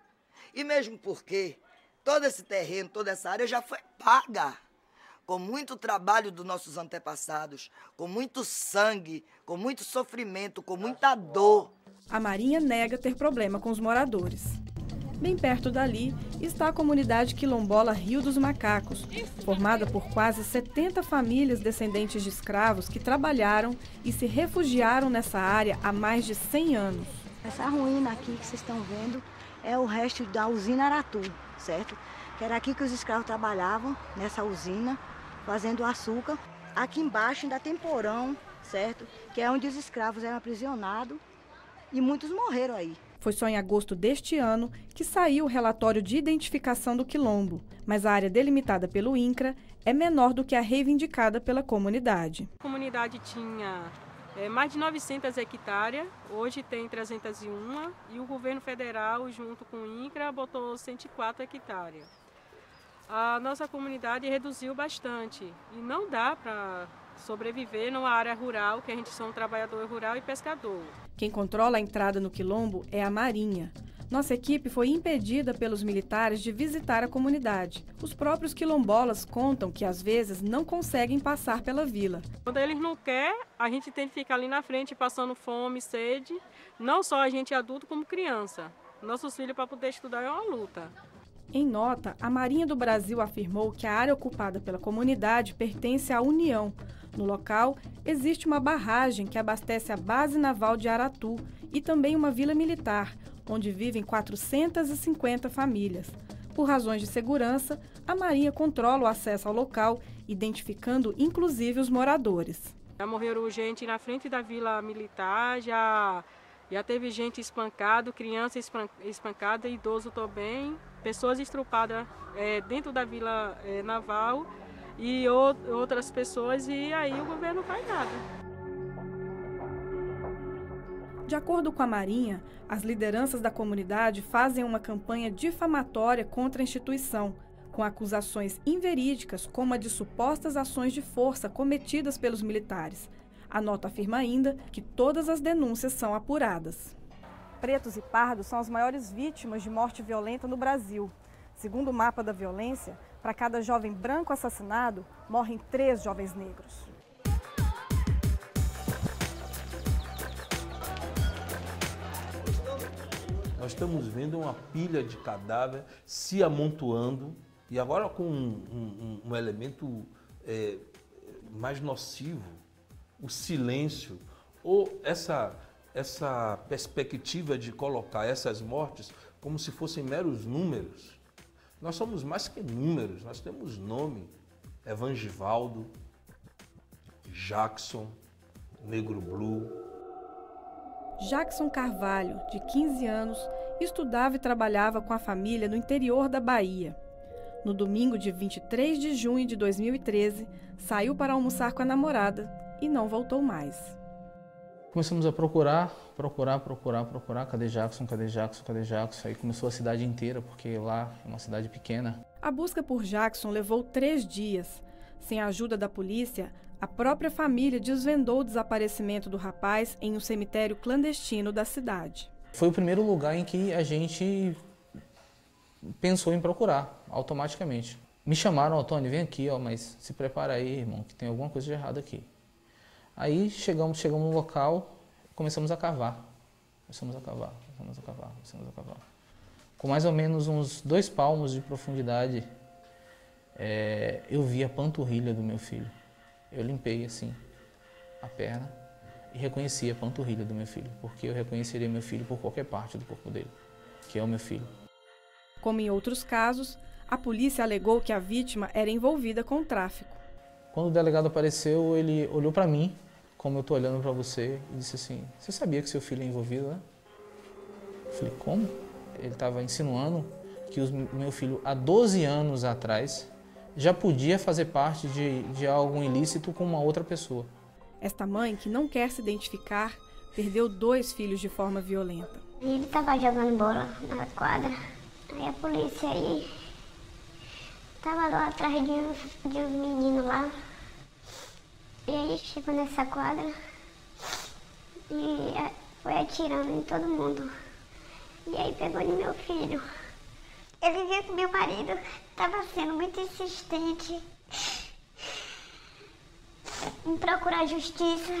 [SPEAKER 2] E mesmo porque todo esse terreno, toda essa área já foi paga, com muito trabalho dos nossos antepassados, com muito sangue, com muito sofrimento, com muita dor.
[SPEAKER 1] A Marinha nega ter problema com os moradores. Bem perto dali está a comunidade quilombola Rio dos Macacos, formada por quase 70 famílias descendentes de escravos que trabalharam e se refugiaram nessa área há mais de 100 anos.
[SPEAKER 25] Essa ruína aqui que vocês estão vendo é o resto da usina Aratu, certo? Que era aqui que os escravos trabalhavam, nessa usina, fazendo açúcar. Aqui embaixo ainda tem porão, certo? Que é onde os escravos eram aprisionados e muitos morreram aí.
[SPEAKER 1] Foi só em agosto deste ano que saiu o relatório de identificação do quilombo, mas a área delimitada pelo INCRA é menor do que a reivindicada pela comunidade.
[SPEAKER 26] A comunidade tinha mais de 900 hectares, hoje tem 301 e o governo federal, junto com o INCRA, botou 104 hectares. A nossa comunidade reduziu bastante e não dá para sobreviver numa área rural, que a gente são trabalhador rural e pescador.
[SPEAKER 1] Quem controla a entrada no quilombo é a Marinha. Nossa equipe foi impedida pelos militares de visitar a comunidade. Os próprios quilombolas contam que às vezes não conseguem passar pela vila.
[SPEAKER 26] Quando eles não querem, a gente tem que ficar ali na frente passando fome, sede, não só a gente adulto como criança. Nossos filhos para poder estudar é uma luta.
[SPEAKER 1] Em nota, a Marinha do Brasil afirmou que a área ocupada pela comunidade pertence à União. No local, existe uma barragem que abastece a base naval de Aratu e também uma vila militar, onde vivem 450 famílias. Por razões de segurança, a Marinha controla o acesso ao local, identificando inclusive os moradores.
[SPEAKER 26] Já morreram gente na frente da vila militar, já teve gente espancada, criança espancada, idoso também, pessoas estrupadas dentro da vila naval e outras pessoas, e aí o governo não faz nada.
[SPEAKER 1] De acordo com a Marinha, as lideranças da comunidade fazem uma campanha difamatória contra a instituição, com acusações inverídicas como a de supostas ações de força cometidas pelos militares. A nota afirma ainda que todas as denúncias são apuradas. Pretos e pardos são as maiores vítimas de morte violenta no Brasil. Segundo o mapa da violência, para cada jovem branco assassinado, morrem 3 jovens negros.
[SPEAKER 5] Nós estamos vendo uma pilha de cadáver se amontoando e agora com um elemento mais nocivo, o silêncio, ou essa perspectiva de colocar essas mortes como se fossem meros números. Nós somos mais que números, nós temos nome: Evangivaldo, Jackson, Negro Blue.
[SPEAKER 1] Jackson Carvalho, de 15 anos, estudava e trabalhava com a família no interior da Bahia. No domingo de 23 de junho de 2013, saiu para almoçar com a namorada e não voltou mais.
[SPEAKER 6] Começamos a procurar. Cadê Jackson? Aí começou a cidade inteira, porque lá é uma cidade pequena.
[SPEAKER 1] A busca por Jackson levou 3 dias. Sem a ajuda da polícia, a própria família desvendou o desaparecimento do rapaz em um cemitério clandestino da cidade.
[SPEAKER 6] Foi o primeiro lugar em que a gente pensou em procurar, automaticamente. Me chamaram: Antônio, vem aqui, mas se prepara aí, irmão, que tem alguma coisa de errado aqui. Aí chegamos no local, começamos a cavar. Com mais ou menos uns 2 palmos de profundidade, eu vi a panturrilha do meu filho. Eu limpei assim a perna e reconheci a panturrilha do meu filho, porque eu reconheceria meu filho por qualquer parte do corpo dele, que é o meu filho.
[SPEAKER 1] Como em outros casos, a polícia alegou que a vítima era envolvida com o tráfico.
[SPEAKER 6] Quando o delegado apareceu, ele olhou para mim, como eu estou olhando para você, e disse assim: você sabia que seu filho é envolvido, né? Eu falei: como? Ele estava insinuando que o meu filho, há 12 anos atrás, já podia fazer parte de algo ilícito com uma outra pessoa.
[SPEAKER 1] Esta mãe, que não quer se identificar, perdeu 2 filhos de forma violenta.
[SPEAKER 7] Ele estava jogando bola na quadra, aí a polícia aí estava lá atrás de uns meninos lá. E aí chegou nessa quadra e foi atirando em todo mundo. E aí pegou no meu filho. Ele viu que meu marido estava sendo muito insistente em procurar justiça.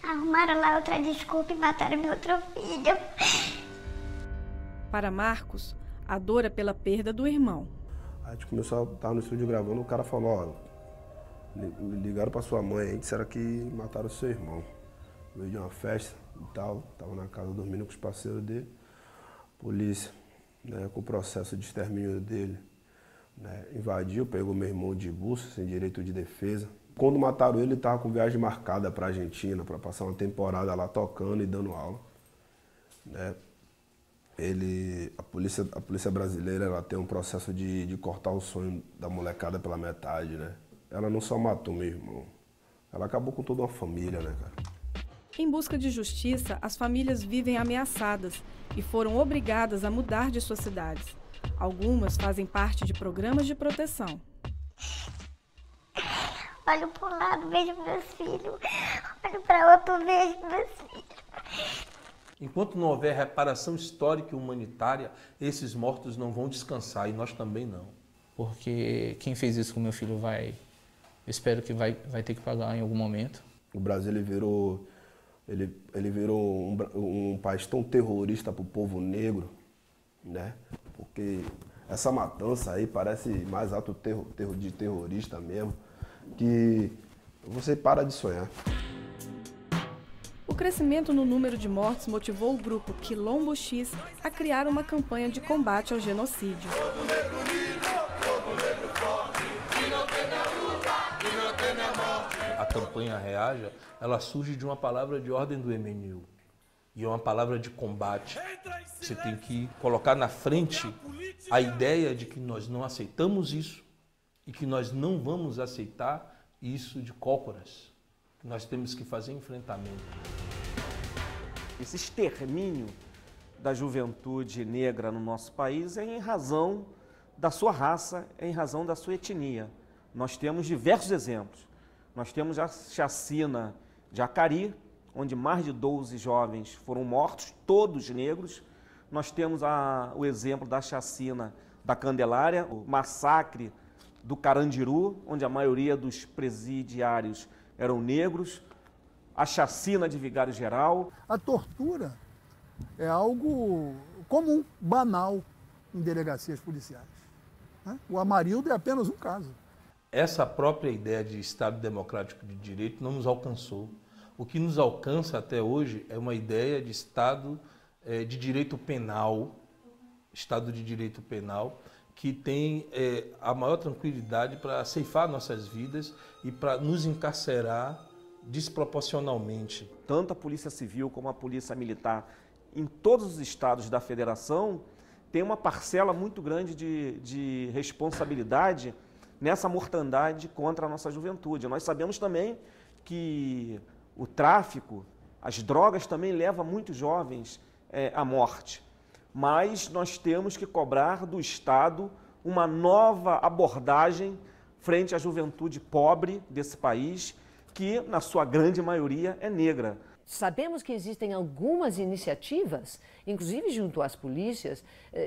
[SPEAKER 7] Arrumaram lá outra desculpa e mataram meu outro filho.
[SPEAKER 1] Para Marcos, a dor é pela perda do irmão.
[SPEAKER 9] A gente começou a estar no estúdio gravando, o cara falou: ligaram para sua mãe aí, disseram que mataram o seu irmão. Veio de uma festa e tal, estava na casa dormindo com os parceiros dele. Polícia, né, com o processo de extermínio dele, né, invadiu, pegou meu irmão de buço, sem direito de defesa. Quando mataram ele estava com viagem marcada para a Argentina, para passar uma temporada lá tocando e dando aula. Né. A polícia brasileira, ela tem um processo de cortar o sonho da molecada pela metade, né. Ela não só matou meu irmão, ela acabou com toda uma família, né, cara.
[SPEAKER 1] Em busca de justiça, as famílias vivem ameaçadas e foram obrigadas a mudar de suas cidades. Algumas fazem parte de programas de proteção.
[SPEAKER 7] Olho para um lado, vejo meus filhos. Olho para outro, vejo meus filhos.
[SPEAKER 5] Enquanto não houver reparação histórica e humanitária, esses mortos não vão descansar, e nós também não.
[SPEAKER 6] Porque quem fez isso com meu filho eu espero que vai ter que pagar em algum momento.
[SPEAKER 9] O Brasil ele virou um país tão terrorista para o povo negro, né? Porque essa matança aí parece mais ato de terrorista mesmo, que você para de sonhar.
[SPEAKER 1] O crescimento no número de mortes motivou o grupo Quilombo X a criar uma campanha de combate ao genocídio.
[SPEAKER 5] A campanha Reaja, ela surge de uma palavra de ordem do MNU. E é uma palavra de combate. Você tem que colocar na frente a ideia de que nós não aceitamos isso e que nós não vamos aceitar isso de cócoras. Nós temos que fazer enfrentamento.
[SPEAKER 10] esse extermínio da juventude negra no nosso país é em razão da sua raça, é em razão da sua etnia. Nós temos diversos exemplos. Nós temos a chacina de Acari, onde mais de 12 jovens foram mortos, todos negros. Nós temos o exemplo da chacina da Candelária, o massacre do Carandiru, onde a maioria dos presidiários eram negros, a chacina de Vigário Geral.
[SPEAKER 3] A tortura é algo comum, banal, em delegacias policiais, né? O Amarildo é apenas um caso.
[SPEAKER 5] Essa própria ideia de Estado democrático de direito não nos alcançou. O que nos alcança até hoje é uma ideia de Estado de direito penal, Estado de direito penal, que tem a maior tranquilidade para ceifar nossas vidas e para nos encarcerar desproporcionalmente.
[SPEAKER 10] Tanto a Polícia Civil como a Polícia Militar, em todos os estados da Federação, tem uma parcela muito grande de responsabilidade nessa mortandade contra a nossa juventude. Nós sabemos também que o tráfico, as drogas também levam muitos jovens à morte. Mas nós temos que cobrar do Estado uma nova abordagem frente à juventude pobre desse país, que, na sua grande maioria, é negra.
[SPEAKER 18] Sabemos que existem algumas iniciativas, inclusive junto às polícias,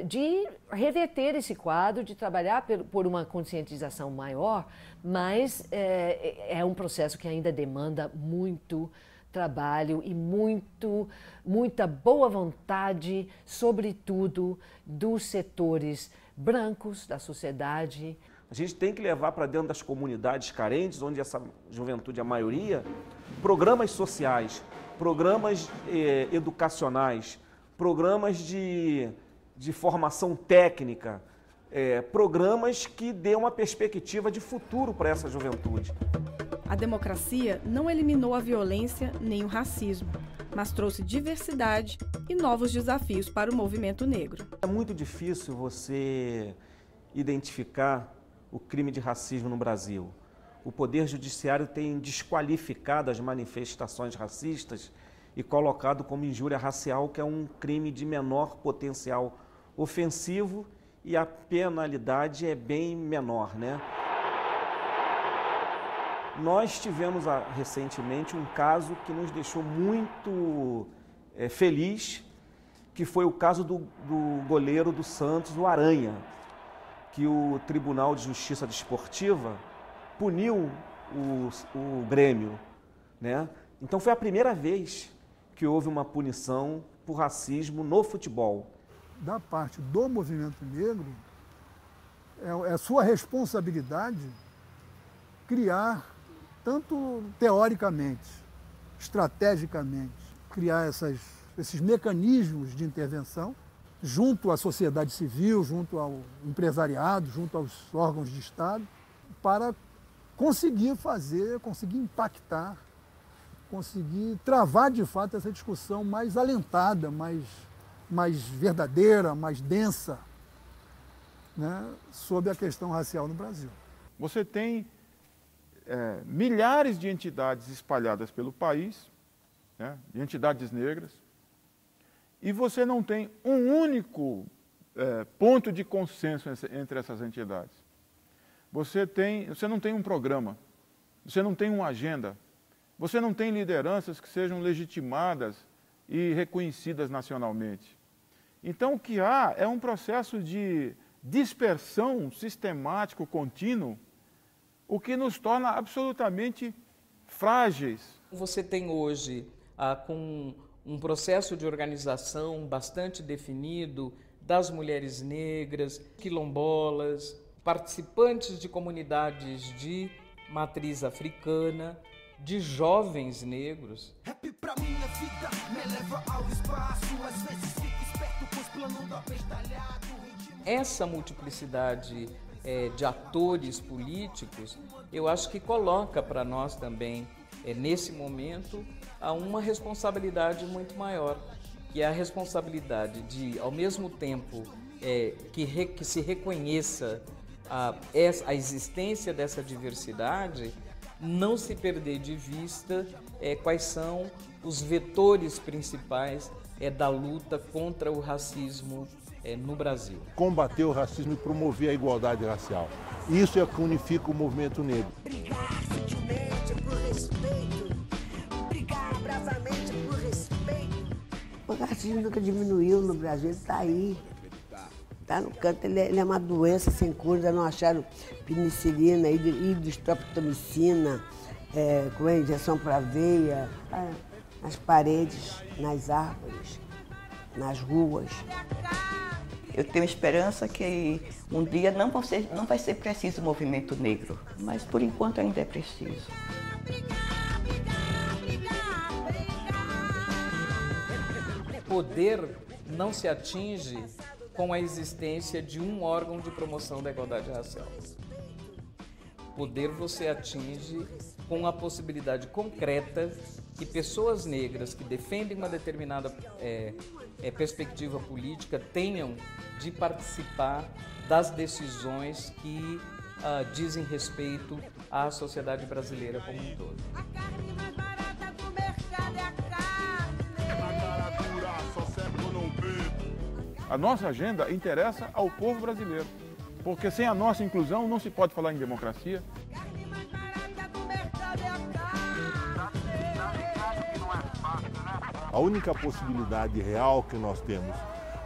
[SPEAKER 18] de reverter esse quadro, de trabalhar por uma conscientização maior, mas é um processo que ainda demanda muito trabalho e muita boa vontade, sobretudo dos setores brancos da sociedade.
[SPEAKER 10] A gente tem que levar para dentro das comunidades carentes, onde essa juventude é a maioria, programas sociais, programas educacionais, programas de formação técnica, programas que dêem uma perspectiva de futuro para essa juventude.
[SPEAKER 1] A democracia não eliminou a violência nem o racismo, mas trouxe diversidade e novos desafios para o movimento negro.
[SPEAKER 10] É muito difícil você identificar o crime de racismo no Brasil. O Poder Judiciário tem desqualificado as manifestações racistas e colocado como injúria racial, que é um crime de menor potencial ofensivo, e a penalidade é bem menor, né? Nós tivemos recentemente um caso que nos deixou muito feliz, que foi o caso do goleiro do Santos, o Aranha, que o Tribunal de Justiça Desportiva puniu o Grêmio, né? Então foi a primeira vez que houve uma punição por racismo no futebol.
[SPEAKER 3] Da parte do movimento negro, é sua responsabilidade criar, tanto teoricamente, estrategicamente, criar esses mecanismos de intervenção junto à sociedade civil, junto ao empresariado, junto aos órgãos de Estado, para conseguir impactar, conseguir travar de fato essa discussão mais alentada, mais verdadeira, mais densa, né, sobre a questão racial no Brasil.
[SPEAKER 19] Você tem milhares de entidades espalhadas pelo país, né, de entidades negras, e você não tem um único ponto de consenso entre essas entidades. Você não tem um programa, você não tem uma agenda, você não tem lideranças que sejam legitimadas e reconhecidas nacionalmente. Então, o que há é um processo de dispersão sistemático, contínuo, o que nos torna absolutamente frágeis.
[SPEAKER 15] Você tem hoje, com um processo de organização bastante definido das mulheres negras, quilombolas, participantes de comunidades de matriz africana, de jovens negros. Rap pra minha vida me leva ao espaço, às vezes fico esperto com os planos do abestalhado. Essa multiplicidade de atores políticos, eu acho que coloca para nós também, nesse momento, uma responsabilidade muito maior, que é a responsabilidade de, ao mesmo tempo que se reconheça a existência dessa diversidade, não se perder de vista quais são os vetores principais da luta contra o racismo no Brasil.
[SPEAKER 11] Combater o racismo e promover a igualdade racial. Isso é o que unifica o movimento negro.
[SPEAKER 12] Brigar sutilmente por respeito, brigar bravamente por respeito.
[SPEAKER 13] O racismo nunca diminuiu no Brasil, ele está aí. Está no canto, ele é uma doença sem cura, ainda não acharam penicilina, hidrostreptomicina, injeção para veia, nas paredes, nas árvores, nas ruas.
[SPEAKER 14] Eu tenho esperança que um dia não vai ser preciso o movimento negro, mas por enquanto ainda é preciso.
[SPEAKER 15] Poder não se atinge com a existência de um órgão de promoção da igualdade racial. Poder você atinge com a possibilidade concreta que pessoas negras que defendem uma determinada perspectiva política tenham de participar das decisões que dizem respeito à sociedade brasileira como um todo.
[SPEAKER 19] A nossa agenda interessa ao povo brasileiro, porque sem a nossa inclusão não se pode falar em democracia.
[SPEAKER 11] A única possibilidade real que nós temos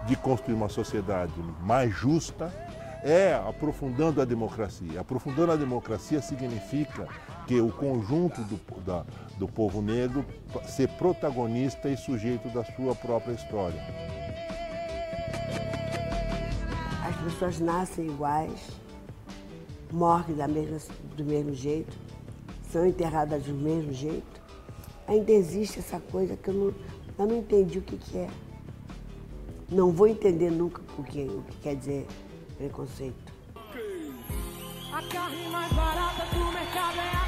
[SPEAKER 11] de construir uma sociedade mais justa é aprofundando a democracia. Aprofundando a democracia significa que o conjunto do povo negro ser protagonista e sujeito da sua própria história.
[SPEAKER 13] As pessoas nascem iguais, morrem do mesmo jeito, são enterradas do mesmo jeito. Ainda existe essa coisa que eu não entendi o que é. Não vou entender nunca o que quer dizer preconceito.
[SPEAKER 12] A carne mais barata do mercado é